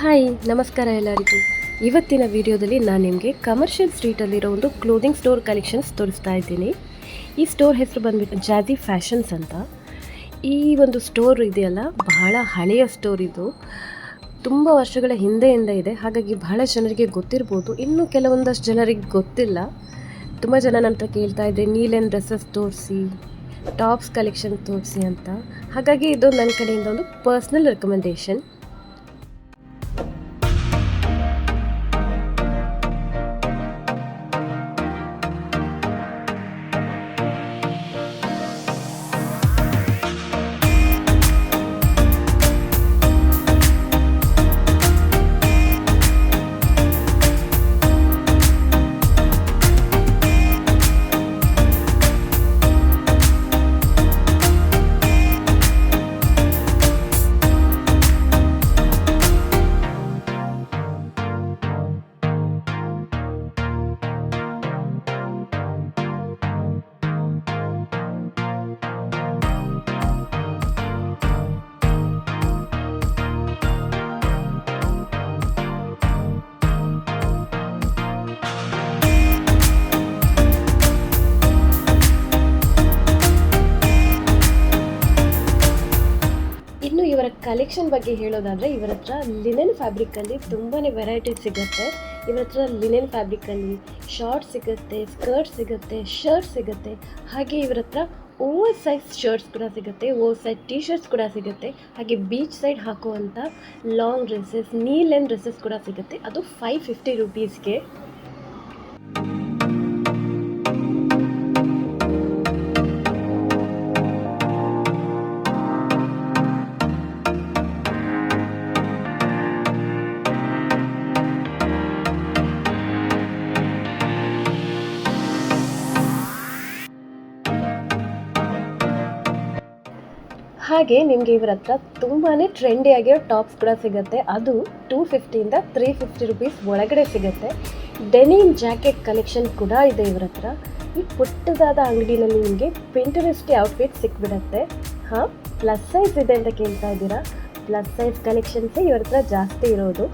Hi ನಮಸ್ಕಾರ ಎಲ್ಲರಿಗೂ. ಇವತ್ತಿನ ವಿಡಿಯೋದಲ್ಲಿ ನಾನು ನಿಮಗೆ ಕಮರ್ಷಿಯಲ್ ಸ್ಟ್ರೀಟಲ್ಲಿರೋ ಒಂದು ಕ್ಲೋದಿಂಗ್ ಸ್ಟೋರ್ ಕಲೆಕ್ಷನ್ಸ್ ತೋರಿಸ್ತಾ ಇದ್ದೀನಿ. ಈ ಸ್ಟೋರ್ ಹೆಸರು ಬಂದುಬಿಟ್ಟು ಜಾಜಿ ಫ್ಯಾಷನ್ಸ್ ಅಂತ. ಈ ಒಂದು ಸ್ಟೋರ್ ಇದೆಯಲ್ಲ, ಬಹಳ ಹಳೆಯ ಸ್ಟೋರ್ ಇದು. ತುಂಬ ವರ್ಷಗಳ ಹಿಂದೆಯಿಂದ ಇದೆ, ಹಾಗಾಗಿ ಬಹಳ ಜನರಿಗೆ ಗೊತ್ತಿರ್ಬೋದು. ಇನ್ನೂ ಕೆಲವೊಂದಷ್ಟು ಜನರಿಗೆ ಗೊತ್ತಿಲ್ಲ. ತುಂಬ ಜನ ನನ್ನ ಹತ್ರ ಕೇಳ್ತಾ ಇದ್ದೆ, ನೀಲೆನ್ ಡ್ರೆಸ್ಸಸ್ ತೋರಿಸಿ, ಟಾಪ್ಸ್ ಕಲೆಕ್ಷನ್ ತೋರಿಸಿ ಅಂತ. ಹಾಗಾಗಿ ಇದು ನನ್ನ ಕಡೆಯಿಂದ ಒಂದು ಪರ್ಸ್ನಲ್ ರೆಕಮೆಂಡೇಷನ್. ಇನ್ನು ಇವರ ಕಲೆಕ್ಷನ್ ಬಗ್ಗೆ ಹೇಳೋದಾದರೆ, ಇವರ ಹತ್ರ ಲಿನೆನ್ ಫ್ಯಾಬ್ರಿಕಲ್ಲಿ ತುಂಬಾ ವೆರೈಟೀಸ್ ಸಿಗುತ್ತೆ. ಇವರ ಹತ್ರ ಲಿನೆನ್ ಫ್ಯಾಬ್ರಿಕಲ್ಲಿ ಶಾರ್ಟ್ ಸಿಗುತ್ತೆ, ಸ್ಕರ್ಟ್ ಸಿಗುತ್ತೆ, ಶರ್ಟ್ ಸಿಗುತ್ತೆ. ಹಾಗೆ ಇವರ ಹತ್ರ ಓವರ್ ಸೈಜ್ ಶರ್ಟ್ಸ್ ಕೂಡ ಸಿಗುತ್ತೆ, ಓವರ್ ಸೈಜ್ ಟೀ ಶರ್ಟ್ಸ್ ಕೂಡ ಸಿಗುತ್ತೆ. ಹಾಗೆ ಬೀಚ್ ಸೈಡ್ ಹಾಕುವಂಥ ಲಾಂಗ್ ಡ್ರೆಸ್ಸಸ್, ನೀ ಲೆನ್ ಡ್ರೆಸ್ಸಸ್ ಕೂಡ ಸಿಗುತ್ತೆ. ಅದು 550 ರುಪೀಸ್ಗೆ. ಹಾಗೆ ನಿಮಗೆ ಇವರ ಹತ್ರ ತುಂಬಾ ಟ್ರೆಂಡಿ ಆಗಿರೋ ಟಾಪ್ಸ್ ಕೂಡ ಸಿಗುತ್ತೆ. ಅದು 250ಇಂದ 350 ರುಪೀಸ್ ಒಳಗಡೆ ಸಿಗುತ್ತೆ. ಡೆನಿಮ್ ಜಾಕೆಟ್ ಕಲೆಕ್ಷನ್ ಕೂಡ ಇದೆ ಇವರ ಹತ್ರ. ಈ ಪುಟ್ಟದಾದ ಅಂಗಡಿನಲ್ಲಿ ನಿಮಗೆ ಪಿಂಟರೆಸ್ಟಿ ಔಟ್ಫಿಟ್ ಸಿಕ್ಬಿಡುತ್ತೆ. ಹಾಂ, ಪ್ಲಸ್ ಸೈಜ್ ಇದೆ ಅಂತ ಕೇಳ್ತಾ ಇದ್ದೀರಾ? ಪ್ಲಸ್ ಸೈಜ್ ಕಲೆಕ್ಷನ್ಸೇ ಇವರ ಹತ್ರ ಜಾಸ್ತಿ ಇರೋದು.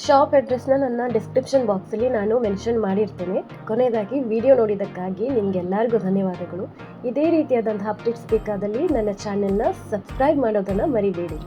ಶಾಪ್ ಅಡ್ರೆಸ್ನ ನನ್ನ ಡಿಸ್ಕ್ರಿಪ್ಷನ್ ಬಾಕ್ಸಲ್ಲಿ ನಾನು ಮೆನ್ಷನ್ ಮಾಡಿರ್ತೇನೆ. ಕೊನೆಯದಾಗಿ ವಿಡಿಯೋ ನೋಡಿದ್ದಕ್ಕಾಗಿ ನಿಮಗೆಲ್ಲರಿಗೂ ಧನ್ಯವಾದಗಳು. ಇದೇ ರೀತಿಯಾದಂತಹ ಅಪ್ಡೇಟ್ಸ್ ಬೇಕಾದಲ್ಲಿ ನನ್ನ ಚಾನೆಲ್ನ ಸಬ್ಸ್ಕ್ರೈಬ್ ಮಾಡೋದನ್ನು ಮರಿಬೇಡಿ.